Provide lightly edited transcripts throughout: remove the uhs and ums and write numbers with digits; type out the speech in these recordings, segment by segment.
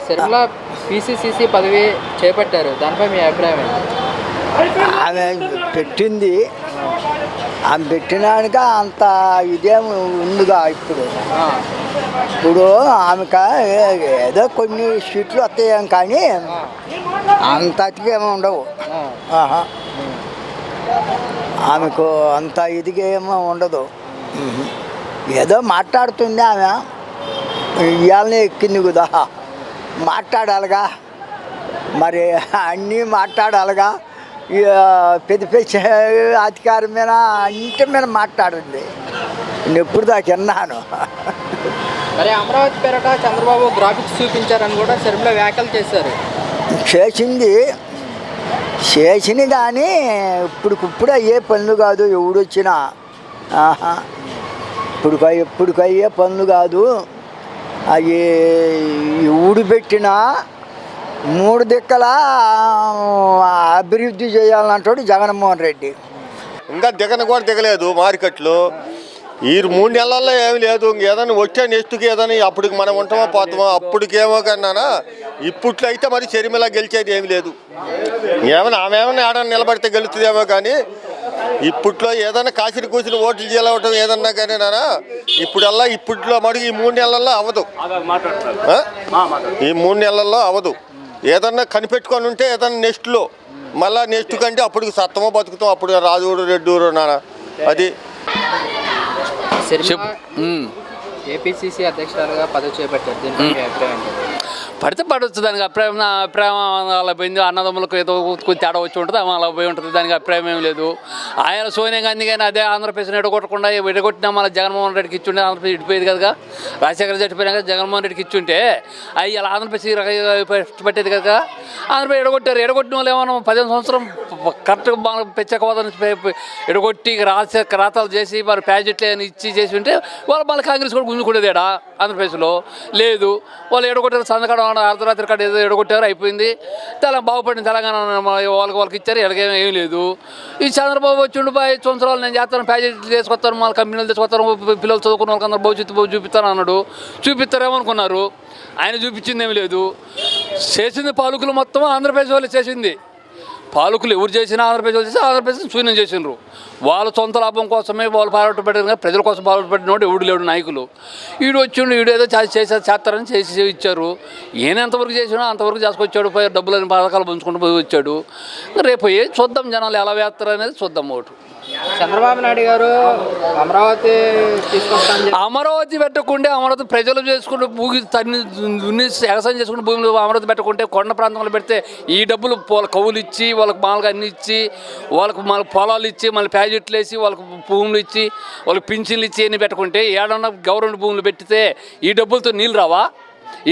శర్మిల పిసిసిసి పదవి చేపట్టారు, దానిపై మీ అభిప్రాయం ఏంటి? ఆమె పెట్టింది, ఆమె పెట్టినాక అంత ఇదేం ఉందిగా ఇప్పుడు ఆమెకు ఏదో కొన్ని సీట్లు వస్తాయేం కానీ అంత అతికేమో ఉండవు. ఆమెకు అంత ఇదిగా ఏమో ఉండదు. ఏదో మాట్లాడుతుంది ఆమె, ఇవాళనే ఎక్కింది కదా, మాట్లాడాలిగా, మరి అన్నీ మాట్లాడాలిగా. పెద్ద పెద్ద అధికారం మీద అన్నింటి మీద మాట్లాడింది. నేను ఎప్పుడు దాకా విన్నాను. మరి అమరావతి పేరట చంద్రబాబు గ్రాఫిక్స్ చూపించారని కూడా శర్మిల వ్యాఖ్యలు చేశారు. చేసింది కానీ ఇప్పుడు అయ్యే పనులు కాదు. ఎవడొచ్చినా ఇప్పుడు అయ్యే పనులు కాదు. అవి ఎవడు పెట్టినా 3 దిక్కల అభివృద్ధి చేయాలంటాడు జగన్మోహన్ రెడ్డి. ఇంకా కూడా దిగలేదు మార్కెట్లో. ఈ 3 నెలల్లో ఏమి లేదు. ఏదైనా వచ్చే నెక్స్ట్కి ఏదైనా అప్పటికి మనం ఉంటామో పోతామో, అప్పటికేమో కన్నా ఇప్పట్లో అయితే మరి శర్మిల గెలిచేది ఏమి లేదు. ఆమె ఏమైనా ఆడని నిలబడితే గెలుస్తుందేమో కానీ ఇప్పట్లో ఏదైనా కాసిన కూసిన ఓట్లు చేయవటం ఏదన్నా కానీ ఇప్పట్లో మడుగు ఈ 3 నెలల్లో అవ్వదు. ఈ 3 నెలల్లో అవ్వదు. ఏదన్నా కనిపెట్టుకొని ఉంటే ఏదన్నా నెక్స్ట్లో మళ్ళీ నెక్స్ట్ కంటే అప్పటికి సత్తమో బతుకుతాం. అప్పుడు రాజుడు రెడ్డూరు నాన్న అది ఏపీసీసీ అధ్యక్షురాలుగా పదవి చేపట్టారు, దీనిపై మీ అభిప్రాయం ఏంటి? పడితే పడవచ్చు. దానికి అభిప్రాయం అలా పోయింది. అన్నదమ్ములకు ఏదో కొంచెం తేడా వచ్చి ఉంటుంది, ఆమె అలా పోయి ఉంటుంది. దానికి అభిప్రాయం ఏం లేదు. ఆయన సోనియా గాంధీ కానీ అదే ఆంధ్రప్రదేశ్ని ఎడగొట్టకుండా ఎడగొట్టినా మళ్ళీ జగన్మోహన్ రెడ్డికి ఇచ్చుంటే ఆంధ్రప్రదేశ్ ఇడిపోయేది కదా. రాజశేఖర చచ్చిపోయినాక జగన్మోహన్ రెడ్డికి ఇచ్చుంటే అవి ఇలా ఆంధ్రప్రదేశ్ పట్టేది కదా. ఆంధ్రప్రదేశ్ ఎడగొట్టారు. ఎడగొట్టిన వాళ్ళు ఏమన్నా 15 సంవత్సరం కరెక్ట్గా బాగా పెచ్చకపోదని ఎడగొట్టి రాతలు చేసి మరి ప్యాకెట్లు అని ఇచ్చి చేసి ఉంటే వాళ్ళు మళ్ళీ కాంగ్రెస్ కూడా గుంజుకునేదేడా ఆంధ్రప్రదేశ్లో లేదు. వాళ్ళు ఎడగొట్టారు, సంతకాడ అర్ధరాత్రి కాడ ఏదో ఎడగొట్టారు, అయిపోయింది. బాగుపడింది తెలంగాణ. వాళ్ళకి ఇచ్చారు, ఎలాగేమీ లేదు. ఈ చంద్రబాబు వచ్చి 5 సంవత్సరాలు నేను చేస్తాను, ప్యాకెట్లు తీసుకొస్తాను, మళ్ళీ కంపెనీలు తీసుకొస్తాను, పిల్లలు చదువుకున్న వాళ్ళకి అందరూ భవిష్యత్తు చూపిస్తాను అన్నాడు. చూపిస్తారేమనుకున్నారు. ఆయన చూపించింది ఏమి లేదు. చేసింది పాలకులు మొత్తం ఆంధ్రప్రదేశ్ వాళ్ళు చేసింది. పాలకులు ఎవరు చేసినా ఆంధ్రప్రదేశ్ వాళ్ళు చేసి ఆంధ్రప్రదేశ్ శూన్యం చేసినారు. వాళ్ళ సొంత లాభం కోసమే వాళ్ళు పాల్పడ్డారు. ప్రజల కోసం పాల్పడినోడు ఎవడు లేడు. నాయకులు వీడు వచ్చిండు, వీడు ఏదో చేస్తారని చేసి ఇచ్చారు. ఈయన ఎంతవరకు చేసినా అంతవరకు చేసుకొచ్చాడు. పోయి డబ్బులని పథకాలు పంచుకుంటూ పోయి వచ్చాడు. రేపు చూద్దాం జనాలు ఎలా వేస్తారు అనేది చూద్దాం. ఓటు చంద్రబాబు నాయుడు గారు అమరావతి తీసుకొస్తాను, అమరావతి పెట్టకుంటే అమరావతి ప్రజలు చేసుకుంటూ భూమి వ్యవసాయం చేసుకుంటూ భూమిలో అమరావతి పెట్టకుంటే కొండ ప్రాంతంలో పెడితే ఈ డబ్బులు కవులు ఇచ్చి వాళ్ళకి మామూలుగా అన్ని ఇచ్చి వాళ్ళకి మళ్ళీ పొలాలు ఇచ్చి మళ్ళీ ప్యాకెట్లు వేసి వాళ్ళకి భూములు ఇచ్చి వాళ్ళకి పింఛన్లు ఇచ్చి అన్ని పెట్టుకుంటే ఏడన్నా గవర్నమెంట్ భూములు పెట్టితే ఈ డబ్బులతో నీళ్ళు రావా?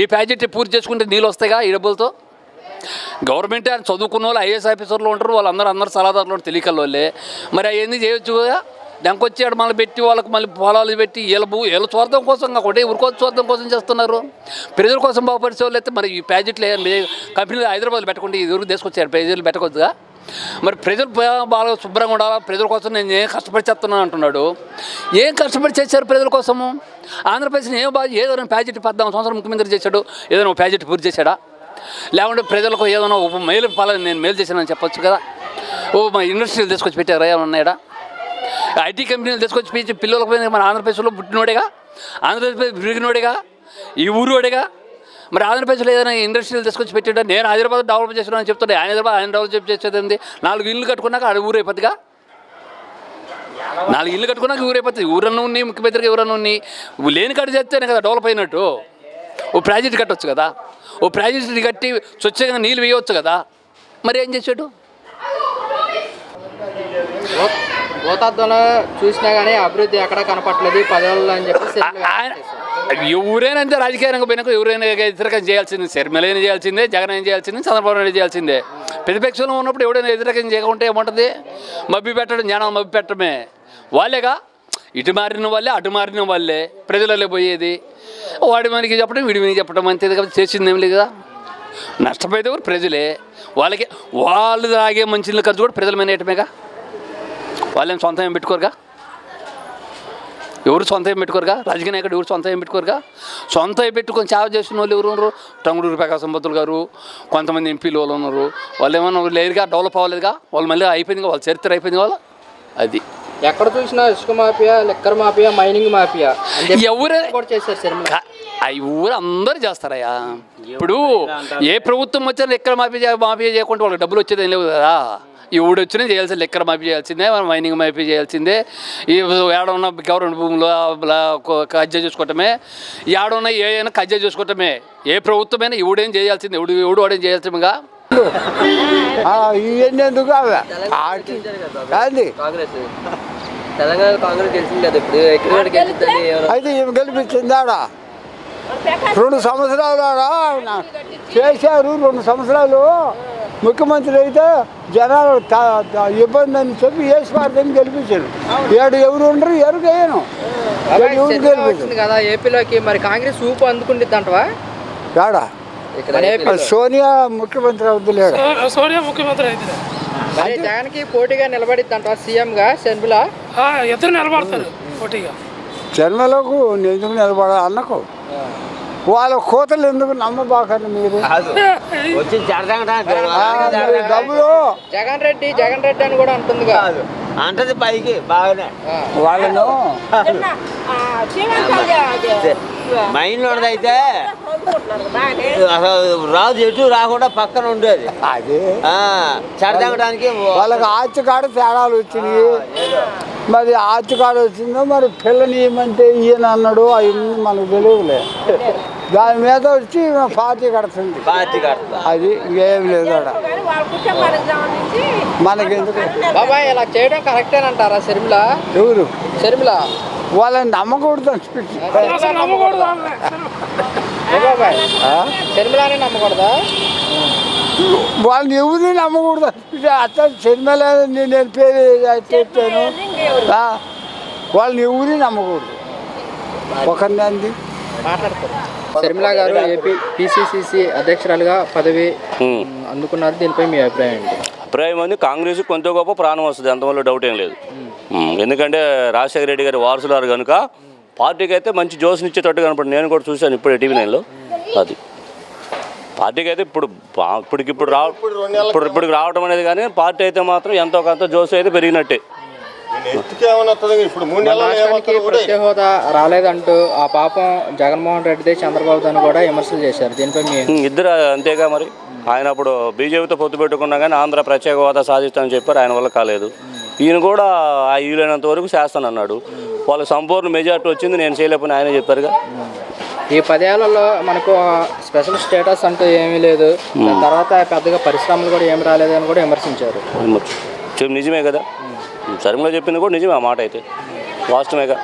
ఈ ప్యాకెట్ పూర్తి చేసుకుంటే నీళ్ళు వస్తాయిగా ఈ డబ్బులతో. గవర్నమెంట్ అని చదువుకున్న వాళ్ళు ఐఏఎస్ ఆఫీసర్లు ఉంటారు, వాళ్ళందరూ సలహాదారులు తెలియకల వాళ్ళే. మరి అవన్నీ చేయొచ్చు కదా. దానికొచ్చాడు మళ్ళీ పెట్టి వాళ్ళకి మళ్ళీ పొలాలు పెట్టి వీళ్ళ స్వార్థం కోసం కాకుండా ఎవరికోసం స్వార్థం కోసం చేస్తున్నారు. ప్రజల కోసం బాగుపరిచే వాళ్ళు అయితే మరి ఈ ప్యాకెట్లు కంపెనీలు హైదరాబాద్లో పెట్టకుండా ఇది తీసుకొచ్చారు. ప్రజలు పెట్టకొద్దుగా. మరి ప్రజలు బాగా శుభ్రంగా ఉండాలా, ప్రజల కోసం నేను ఏం కష్టపడి చేస్తున్నాను అంటున్నాడు. ఏం కష్టపడి చేశారు ప్రజల కోసము? ఆంధ్రప్రదేశ్ని ఏదైనా ప్యాకెట్ 14 సంవత్సరాలు ముఖ్యమంత్రి చేశాడు, ఏదైనా ప్యాకెట్ పూర్తి చేశాడా? లేకుంటే ప్రజలకు ఏదైనా మేలు నేను మేలు చేశానని చెప్పొచ్చు కదా. మా ఇండస్ట్రీలు తీసుకొచ్చి పెట్టారా ఏమన్నాయడా? ఐటీ కంపెనీలు తీసుకొచ్చి పిల్లలకు మన ఆంధ్రప్రదేశ్లో పుట్టినోడేగా, ఆంధ్రప్రదేశ్ విరిగినోడేగా, ఈ ఊరోడేగా. మరి ఆంధ్రప్రదేశ్లో ఏదైనా ఇండస్ట్రీలు తీసుకొచ్చి పెట్టాడా? నేను హైదరాబాద్ డెవలప్ చేస్తున్నానని చెప్తాడు. ఆయన డెవలప్ చేసేది ఉంది. 4 ఇళ్ళు కట్టుకున్నాక అది ఊరైపోద్దిగా. 4 ఇళ్ళు కట్టుకున్నాక ఊరైపోతుంది. ఊరన్నా ఉన్నాయి, ముఖ్యమంత్రికి ఎవరన్నా ఉన్నాయి. లేని కట్టు చేస్తేనే కదా డెవలప్ అయినట్టు. ఓ ప్రాజెక్ట్ కట్టవచ్చు కదా, ఓ ప్రాజెక్ట్ కట్టి స్వచ్ఛంగా నీళ్ళు వేయవచ్చు కదా. మరి ఏం చేశాడు? భూతార్థంలో చూసినా కానీ అభివృద్ధి ఎక్కడ కనపట్లేదు 10 ఏళ్ళు అని చెప్పి ఎవరైనా అంతే. రాజకీయంగా పోయినాక ఎవరైనా వ్యతిరేకం చేయాల్సిందే. శర్మిలైనా చేయాల్సిందే, జగన్ అయినా చేయాల్సిందే, చంద్రబాబు నాయుడు చేయాల్సిందే. ప్రతిపక్షంలో ఉన్నప్పుడు ఎవడైనా వ్యతిరేకం చేయకుంటే ఏముంటుంది? మబ్బి పెట్టడం, జనం మబ్బి పెట్టడమే. వాళ్ళేగా ఇటు మారిన వాళ్ళే, అటు మారిన వాళ్ళే ప్రజలలో పోయేది. వాడి మనకి చెప్పడం, వీడి మనకి చెప్పడం అంతేది కదా. చేసింది ఏం లేదు కదా. నష్టపోయేది కూడా ప్రజలే. వాళ్ళు తాగే మంచి ఖర్చు కూడా ప్రజల మీద వేయటమేగా. వాళ్ళేం సొంతం ఏం పెట్టుకోరుగా. ఎవరు సొంత ఏం పెట్టుకోరుగా, రాజకీయ నాయకుడు ఎవరు సొంత ఏం పెట్టుకోరుగా. సొంత పెట్టుకొని సేవ చేసిన వాళ్ళు ఎవరు ఉన్నారు? టంగుటూరి ప్రకాశం పంతులు గారు, కొంతమంది ఎంపీలు వాళ్ళు ఉన్నారు. వాళ్ళు ఏమన్నా లేదుగా, డెవలప్ అవ్వలేదుగా. వాళ్ళు మళ్ళీ అయిపోయింది, వాళ్ళ చరిత్ర అయిపోయింది వాళ్ళ. అది ఎక్కడ చూసినా ఇసుక mafia, liquor mafia, mining mafia ఎవరే కూడా చేశారు షర్మిల. అవి ఊరు అందరూ చేస్తారయ్యా. ఇప్పుడు ఏ ప్రభుత్వం వచ్చినా లెక్కర మాఫీ చేయకుండా వాళ్ళకి డబ్బులు వచ్చేది ఏం లేవు కదా. ఈ ఊడు వచ్చినా చేయాల్సిందే, లెక్కర మాఫీ చేయాల్సిందే, మైనింగ్ మాఫీ చేయాల్సిందే. ఈ ఏడున్న గవర్నమెంట్ భూములు కబ్జా చేసుకోవటమే, ఏడున్న ఏమైనా కబ్జా చేసుకోవటమే. ఏ ప్రభుత్వమైనా ఎవడేం చేయాల్సిందే, ఎవడు వాడేం చేయాల్సిందిగా. ఇవన్నీ ఎందుకు కాంగ్రెస్ తెలంగాణ కాంగ్రెస్ గెలిచింది కదా, ఇప్పుడు ఎక్కడ గెలిచిందని అయితే ఏమి గెలిపించింది ఆడ 2 సంవత్సరాలు ఆడ చేశారు. 2 సంవత్సరాలు ముఖ్యమంత్రి అయితే జనాలు ఇబ్బంది అని చెప్పి వేసిపారదని గెలిపించారు. ఎవరు ఉండరు, ఎవరికయ్యాను వచ్చింది కదా ఏపీలోకి. మరి కాంగ్రెస్ ఊపు అందుకుంటుంది అంటవా? ఆడ సోనియా ముఖ్యమంత్రి అవుతులేడు. సోనియా ముఖ్యమంత్రి అయితే మరి జగన్కి పోటీగా నిలబడిద్ది అంటవా సీఎంగా షర్మిల? ఇద్దరు నిలబడతారు పోటీగా. జన్మలకు ఎందుకు నిలబడ అన్నకు వాళ్ళ కోతలు ఎందుకు నమ్మబాకండి మీరు. డబ్బులు జగన్ రెడ్డి అని కూడా అంటుంది కాదు అంటది పైకి బాగానే. వాళ్ళను మైండ్లో అయితే అసలు రాజు ఎటు రాకుండా పక్కన ఉండేది. అదే చెడదగడానికి వాళ్ళకి ఆర్చికాడ తేడాలు వచ్చినాయి. మరి ఆర్చికాడ వచ్చిందో మరి పిల్లని ఏమంటే ఈయన అన్నాడు, అవన్నీ మనకు తెలియదులే. దాని మీద వచ్చి పార్టీ కడుతుంది. అది ఇంకేం లేదు అక్కడ మనకెందుకు. బాబాయ్ ఇలా చేయడం కరెక్టేనంటారా షర్మిల? ఎవరు షర్మిల వాళ్ళని నమ్మకూడదు. బాబాయ్ షర్మిలానే నమ్మకూడదా? వాళ్ళని ఎవరిని నమ్మకూడదు. అట్లా సినిమాల నేను పేరు చెప్పాను, వాళ్ళని ఎవరిని నమ్మకూడదు. ఒకరిని అంది మాట్లాడతారు. షర్మిల గారు ఏపీ పిసిసిసి అధ్యక్షురాలుగా పదవి అందుకున్నారు. దీనిపై మీ అభిప్రాయం ఏంటి? అభిప్రాయం అని కాంగ్రెస్ కొంత గొప్ప ప్రాణం వస్తుంది, అంతవల్ల డౌట్ ఏం లేదు. ఎందుకంటే రాజశేఖర రెడ్డి గారి వారసులారు కనుక పార్టీకి అయితే మంచి జోస్నిచ్చేటట్టు కనపడి నేను కూడా చూశాను ఇప్పుడు టీవీ 9లో. అది పార్టీకి అయితే ఇప్పుడు రావడం అనేది, కానీ పార్టీ అయితే మాత్రం ఎంతో కొంత జోస్ అయితే పెరిగినట్టే. ప్రత్యేక హోదా రాలేదంటూ ఆ పాపం జగన్మోహన్ రెడ్డిదే చంద్రబాబుని కూడా విమర్శలు చేశారు. దీనిపై ఇద్దరు అంతేగా మరి. ఆయన అప్పుడు బీజేపీతో పొత్తు పెట్టుకున్నా కానీ ఆంధ్ర ప్రత్యేక హోదా సాధిస్తానని చెప్పారు, ఆయన వల్ల కాలేదు. ఈయన కూడా ఆ వీలైనంత వరకు చేస్తానన్నాడు. వాళ్ళకి సంపూర్ణ మెజార్టీ వచ్చింది, నేను చేయలేకపోయినా ఆయనే చెప్పారుగా. ఈ 10 ఏళ్లలో మనకు స్పెషల్ స్టేటస్ అంటూ ఏమీ లేదు. దాని తర్వాత పెద్దగా పరిశ్రమలు కూడా ఏమి రాలేదని కూడా విమర్శించారు. నిజమే కదా, సరిగ్గా చెప్పింది కూడా నిజమే, ఆ మాట అయితే వాస్తవేగా.